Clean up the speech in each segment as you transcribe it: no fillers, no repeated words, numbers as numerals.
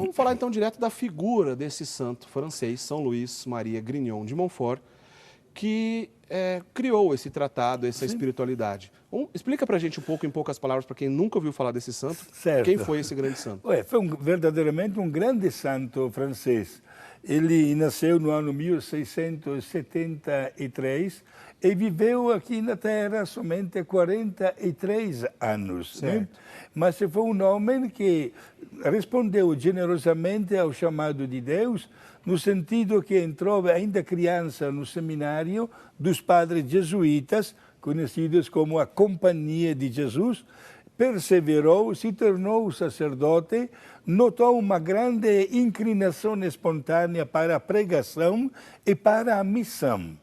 Vamos falar então direto da figura desse santo francês, São Luís Maria Grignion de Montfort, que criou esse tratado, essa espiritualidade. Explica para a gente um pouco, em poucas palavras, para quem nunca ouviu falar desse santo, quem foi esse grande santo? Foi verdadeiramente um grande santo francês. Ele nasceu no ano 1673 e viveu aqui na Terra somente 43 anos. Né? Mas foi um homem que respondeu generosamente ao chamado de Deus, no sentido que entrou ainda criança no seminário dos padres jesuítas, conhecidos como a Companhia de Jesus, perseverou, se tornou sacerdote, notou uma grande inclinação espontânea para a pregação e para a missão.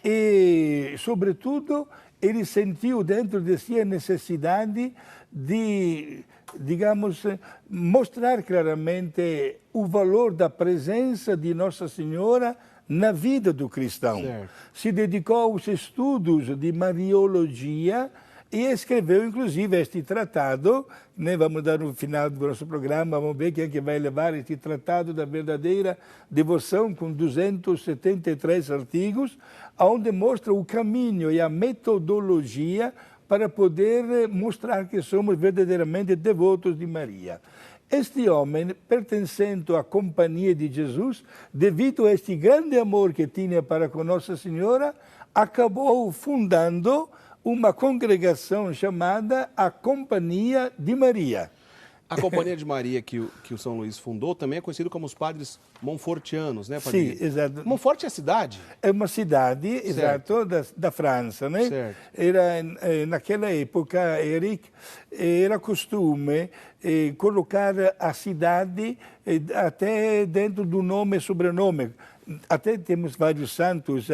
E, sobretudo, ele sentiu dentro de si a necessidade de, digamos, mostrar claramente o valor da presença de Nossa Senhora na vida do cristão. Certo. Se dedicou aos estudos de Mariologia e escreveu, inclusive, este tratado, né? Vamos dar no final do nosso programa, vamos ver quem é que vai levar este tratado da verdadeira devoção, com 273 artigos, onde mostra o caminho e a metodologia para poder mostrar que somos verdadeiramente devotos de Maria. Este homem, pertencendo à Companhia de Jesus, devido a este grande amor que tinha para com Nossa Senhora, acabou fundando uma congregação chamada a Companhia de Maria. A Companhia de Maria que o São Luís fundou também é conhecido como os padres montfortianos, né, padre? Sim, exato. Montfort é a cidade? É uma cidade, exato, da França, né? Certo. Era, naquela época, Eric, era costume colocar a cidade até dentro do nome e sobrenome. Até temos vários santos,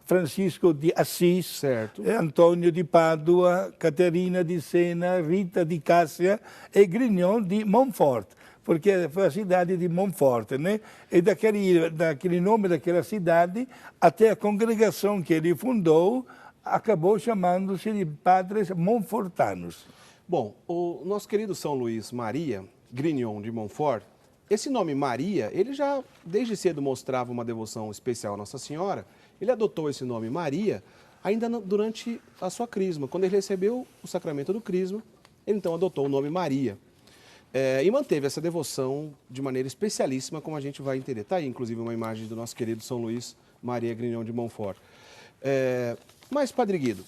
Francisco de Assis, certo, Antônio de Pádua, Caterina de Sena, Rita de Cássia e Grignion de Montfort, porque foi a cidade de Montfort, né? E daquele nome daquela cidade, até a congregação que ele fundou acabou chamando-se de Padres Montfortanos. Bom, o nosso querido São Luís Maria Grignion de Montfort, esse nome Maria, ele já desde cedo mostrava uma devoção especial à Nossa Senhora. Ele adotou esse nome Maria ainda durante a sua crisma. Quando ele recebeu o sacramento do crisma, ele então adotou o nome Maria. E manteve essa devoção de maneira especialíssima, como a gente vai entender. Está aí, inclusive, uma imagem do nosso querido São Luís Maria Grignion de Montfort. Mas, Padre Guido,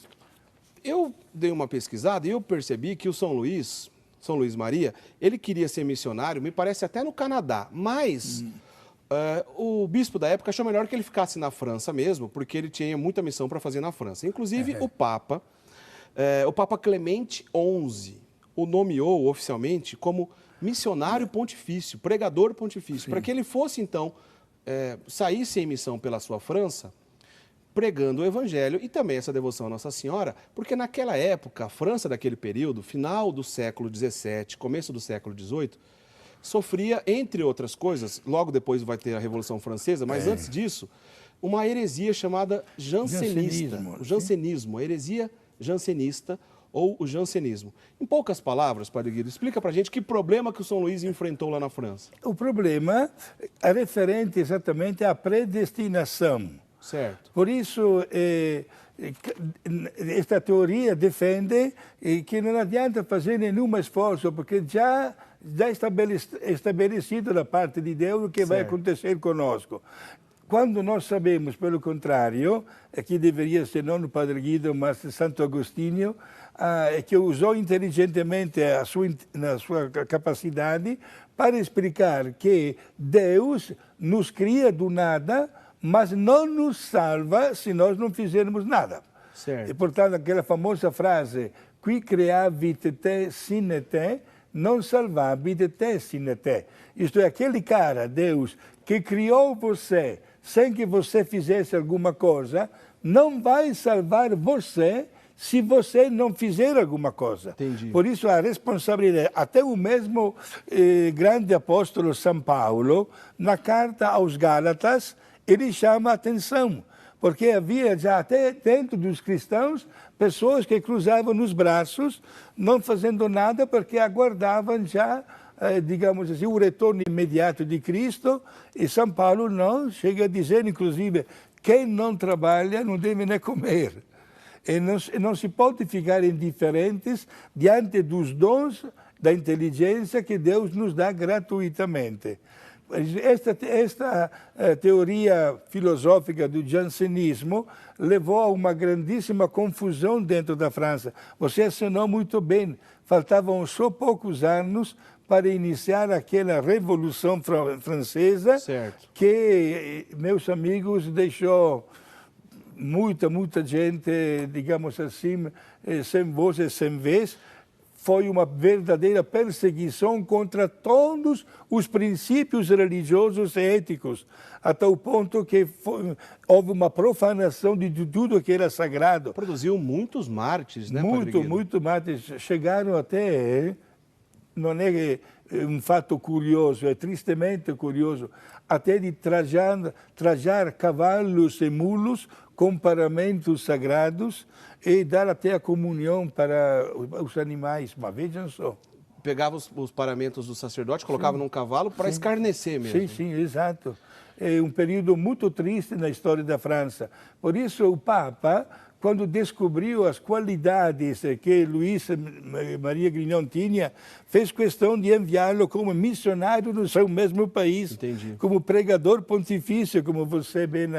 eu dei uma pesquisada e eu percebi que o São Luís Maria, ele queria ser missionário, me parece até no Canadá, mas o bispo da época achou melhor que ele ficasse na França mesmo, porque ele tinha muita missão para fazer na França. Inclusive, o Papa Clemente XI o nomeou oficialmente como missionário pontifício, pregador pontifício, para que ele fosse, então, saísse em missão pela sua França, pregando o Evangelho e também essa devoção à Nossa Senhora, porque naquela época, a França daquele período, final do século XVII, começo do século XVIII, sofria, entre outras coisas, logo depois vai ter a Revolução Francesa, mas antes disso, uma heresia chamada jansenista, o jansenismo, a heresia jansenista ou o jansenismo. Em poucas palavras, Padre Guido, explica pra gente que problema que o São Luís enfrentou lá na França. O problema é referente exatamente à predestinação. Certo. Por isso, esta teoria defende que não adianta fazer nenhum esforço, porque já estabelecido da parte de Deus o que vai acontecer conosco. Quando nós sabemos, pelo contrário, que deveria ser não o Padre Guido, mas Santo Agostinho, que usou inteligentemente a sua capacidade para explicar que Deus nos cria do nada, mas não nos salva se nós não fizermos nada. Certo. E, portanto, aquela famosa frase, qui creavit te sine te, non salvabit te sine te. Isto é, aquele cara, Deus, que criou você sem que você fizesse alguma coisa, não vai salvar você se você não fizer alguma coisa. Entendi. Por isso a responsabilidade, até o mesmo grande apóstolo São Paulo, na carta aos Gálatas, ele chama a atenção, porque havia já até dentro dos cristãos pessoas que cruzavam os braços, não fazendo nada, porque aguardavam já digamos assim, o retorno imediato de Cristo, e São Paulo não, chega a dizer, inclusive, quem não trabalha não deve nem comer. E não se pode ficar indiferentes diante dos dons da inteligência que Deus nos dá gratuitamente. Esta teoria filosófica do jansenismo levou a uma grandíssima confusão dentro da França. Você assinou muito bem, faltavam só poucos anos para iniciar aquela Revolução Francesa, certo, que, meus amigos, deixou muita gente, digamos assim, sem voz e sem vez. Foi uma verdadeira perseguição contra todos os princípios religiosos e éticos, até o ponto que houve uma profanação de tudo que era sagrado. Produziu muitos mártires, né, Padre Guido? Muito mártires. Chegaram até, não é um fato curioso, é tristemente curioso, até de trajar cavalos e mulos com paramentos sagrados e dar até a comunhão para os animais. Mas vejam só. Pegava os paramentos do sacerdote, colocava num cavalo para escarnecer mesmo. Sim, exato. É um período muito triste na história da França. Por isso o Papa, quando descobriu as qualidades que Luís Maria Grignion tinha, fez questão de enviá-lo como missionário no seu mesmo país. Entendi. Como pregador pontifício, como você bem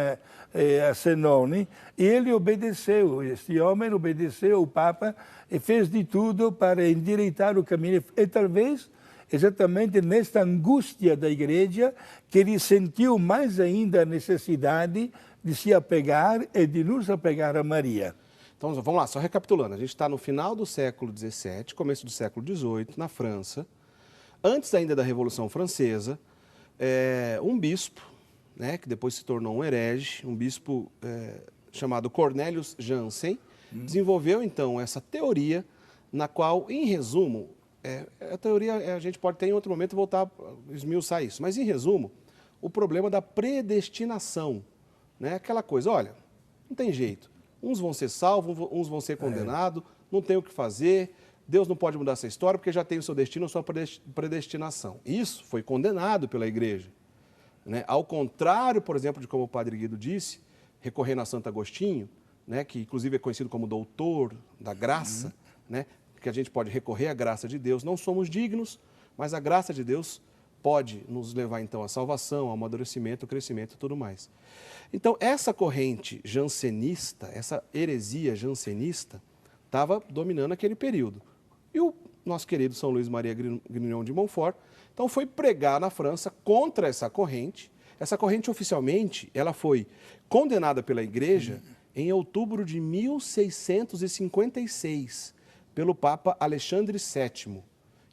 acenou, né? E ele obedeceu, este homem obedeceu ao Papa e fez de tudo para endireitar o caminho. E talvez, exatamente nesta angústia da igreja, que ele sentiu mais ainda a necessidade de se apegar e de nos apegar a Maria. Então, vamos lá, só recapitulando. A gente está no final do século XVII, começo do século XVIII, na França. Antes ainda da Revolução Francesa, um bispo, né, que depois se tornou um herege, um bispo chamado Cornelius Jansen, desenvolveu, então, essa teoria, na qual, em resumo, a teoria a gente pode ter em outro momento voltar a esmiuçar isso, mas, em resumo, o problema da predestinação. Né? Aquela coisa, olha, não tem jeito. Uns vão ser salvos, uns vão ser condenados, não tem o que fazer, Deus não pode mudar essa história porque já tem o seu destino, a sua predestinação. Isso foi condenado pela igreja. Né? Ao contrário, por exemplo, de como o Padre Guido disse, recorrendo a Santo Agostinho, né, que inclusive é conhecido como doutor da graça, né, que a gente pode recorrer à graça de Deus. Não somos dignos, mas a graça de Deus pode nos levar, então, à salvação, ao amadurecimento, ao crescimento e tudo mais. Então, essa corrente jansenista, essa heresia jansenista, estava dominando aquele período. E o nosso querido São Luís Maria Grignion de Montfort, então, foi pregar na França contra essa corrente. Essa corrente, oficialmente, ela foi condenada pela Igreja em outubro de 1656, pelo Papa Alexandre VII.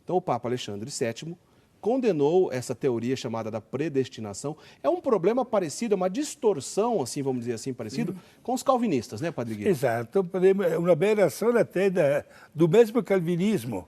Então, o Papa Alexandre VII condenou essa teoria chamada da predestinação. É um problema parecido, uma distorção, assim, vamos dizer assim, parecido com os calvinistas, né, Padre Guido? Exato, uma aberração até do mesmo calvinismo.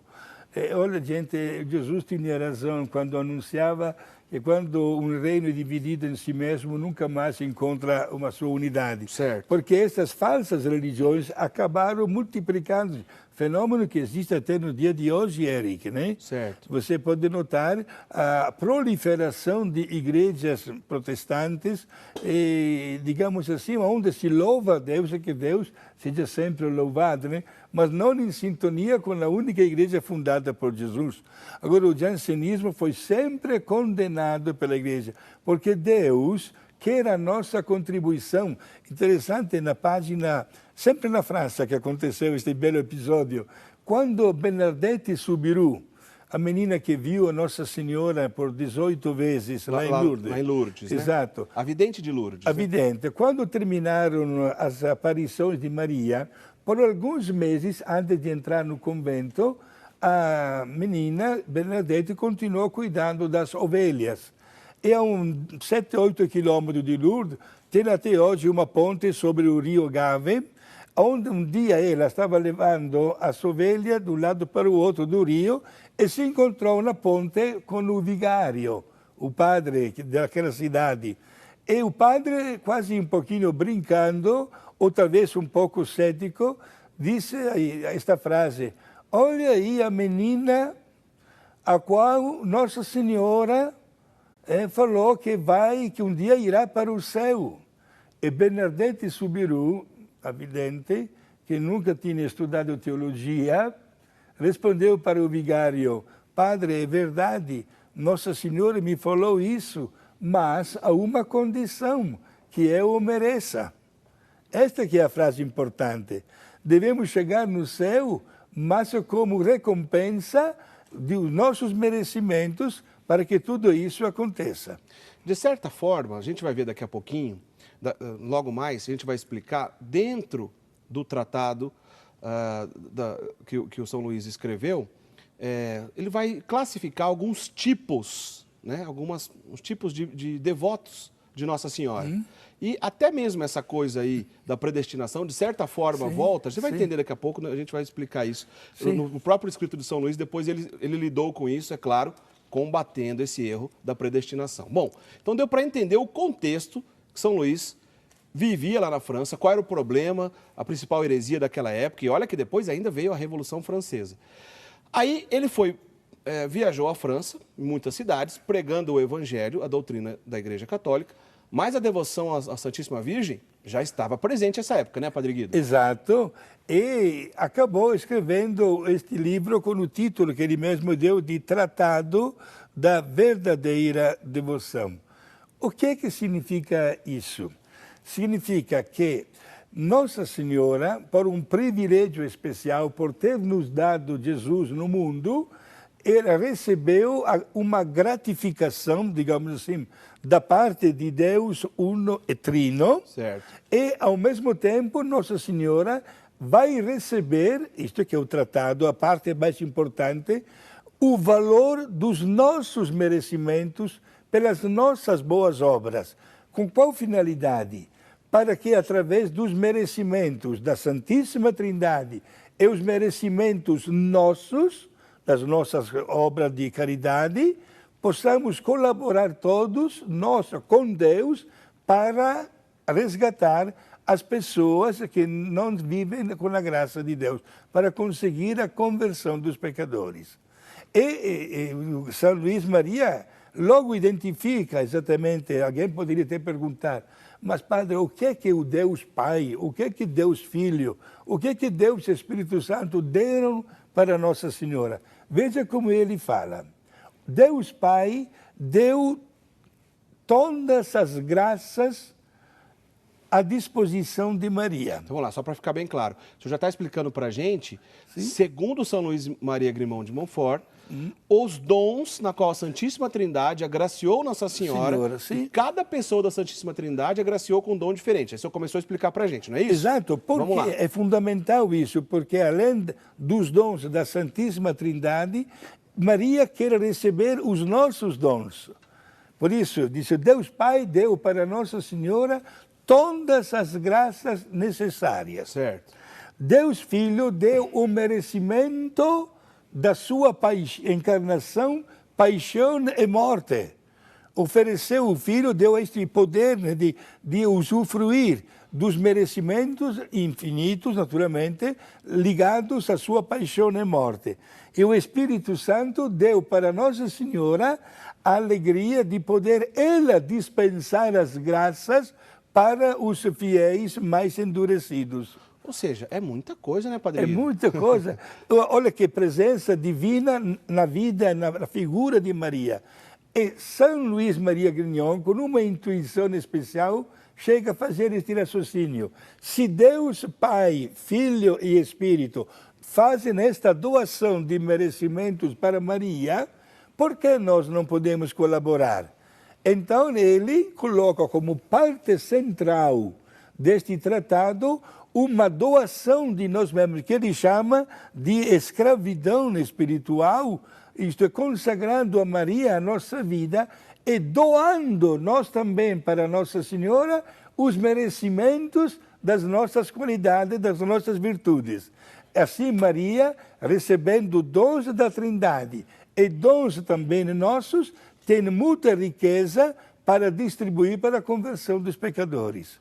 Olha, gente, Jesus tinha razão quando anunciava que quando um reino é dividido em si mesmo, nunca mais encontra uma sua unidade. Certo. Porque essas falsas religiões acabaram multiplicando. Fenômeno que existe até no dia de hoje, Eric, né? Certo. Você pode notar a proliferação de igrejas protestantes, e, digamos assim, onde se louva a Deus e que Deus seja sempre louvado, né? Mas não em sintonia com a única igreja fundada por Jesus. Agora, o jansenismo foi sempre condenado pela igreja, porque Deus quer a nossa contribuição. Interessante, na página, sempre na França que aconteceu este belo episódio, quando Bernadette Soubirous, a menina que viu a Nossa Senhora por 18 vezes lá em Lourdes. Lá em Lourdes, né? Exato. A vidente de Lourdes. A vidente. Quando terminaram as aparições de Maria, por alguns meses antes de entrar no convento, a menina Bernadette continuou cuidando das ovelhas. E a 7, 8 quilômetros de Lourdes, tem até hoje uma ponte sobre o rio Gave, onde um dia ela estava levando as ovelhas de um lado para o outro do rio e se encontrou na ponte com o vigário, o padre daquela cidade. E o padre, quase um pouquinho brincando, ou talvez um pouco cético, disse esta frase: olha aí a menina a qual Nossa Senhora falou que um dia irá para o céu. E Bernadette Soubirous, a vidente, que nunca tinha estudado teologia, respondeu para o vigário: Padre, é verdade, Nossa Senhora me falou isso, mas a uma condição, que eu o mereça. Esta que é a frase importante. Devemos chegar no céu, mas como recompensa dos nossos merecimentos para que tudo isso aconteça. De certa forma, a gente vai ver daqui a pouquinho, logo mais, a gente vai explicar dentro do tratado que o São Luís escreveu, ele vai classificar alguns tipos, né, uns tipos de devotos de Nossa Senhora. E até mesmo essa coisa aí da predestinação, de certa forma, volta. Você vai entender daqui a pouco, a gente vai explicar isso. No próprio escrito de São Luís, depois ele lidou com isso, é claro, combatendo esse erro da predestinação. Bom, então deu para entender o contexto que São Luís vivia lá na França, qual era o problema, a principal heresia daquela época, e olha que depois ainda veio a Revolução Francesa. Aí ele viajou à França, em muitas cidades, pregando o Evangelho, a doutrina da Igreja Católica, mas a devoção à Santíssima Virgem já estava presente nessa época, né, Padre Guido? Exato. E acabou escrevendo este livro com o título que ele mesmo deu de Tratado da Verdadeira Devoção. O que significa isso? Significa que Nossa Senhora, por um privilégio especial, por ter nos dado Jesus no mundo, ela recebeu uma gratificação, digamos assim, da parte de Deus Uno e Trino. Certo. E, ao mesmo tempo, Nossa Senhora vai receber, isto que é o tratado, a parte mais importante, o valor dos nossos merecimentos pelas nossas boas obras. Com qual finalidade? Para que, através dos merecimentos da Santíssima Trindade e os merecimentos nossos, das nossas obras de caridade, possamos colaborar todos, nós com Deus, para resgatar as pessoas que não vivem com a graça de Deus, para conseguir a conversão dos pecadores. E São Luís Maria logo identifica exatamente, alguém poderia até perguntar, mas Padre, o que é o Deus Pai, o que é Deus Filho, o que é Deus Espírito Santo deram para Nossa Senhora? Veja como ele fala. Deus Pai deu todas as graças à disposição de Maria. Então vamos lá, só para ficar bem claro. O senhor já está explicando para a gente, segundo São Luís Maria Grimond de Montfort, os dons na qual a Santíssima Trindade agraciou Nossa Senhora, e cada pessoa da Santíssima Trindade agraciou com um dom diferente. Aí o senhor começou a explicar para a gente, não é isso? Exato, porque é fundamental isso, porque além dos dons da Santíssima Trindade, Maria quer receber os nossos dons. Por isso, disse, Deus Pai deu para Nossa Senhora todas as graças necessárias. Certo. Deus Filho deu o merecimento da sua encarnação, paixão e morte. Ofereceu o Filho, deu este poder de usufruir dos merecimentos infinitos, naturalmente, ligados à sua paixão e morte. E o Espírito Santo deu para Nossa Senhora a alegria de poder ela dispensar as graças para os fiéis mais endurecidos. Ou seja, é muita coisa, né, Padre? É muita coisa. Olha que presença divina na vida, na figura de Maria. E São Luís Maria Grignion, com uma intuição especial, chega a fazer este raciocínio. Se Deus Pai, Filho e Espírito fazem esta doação de merecimentos para Maria, por que nós não podemos colaborar? Então ele coloca como parte central deste tratado uma doação de nós mesmos, que ele chama de escravidão espiritual, isto é, consagrando a Maria a nossa vida e doando nós também para Nossa Senhora os merecimentos das nossas qualidades, das nossas virtudes. Assim, Maria, recebendo dons da Trindade e dons também nossos, tem muita riqueza para distribuir para a conversão dos pecadores.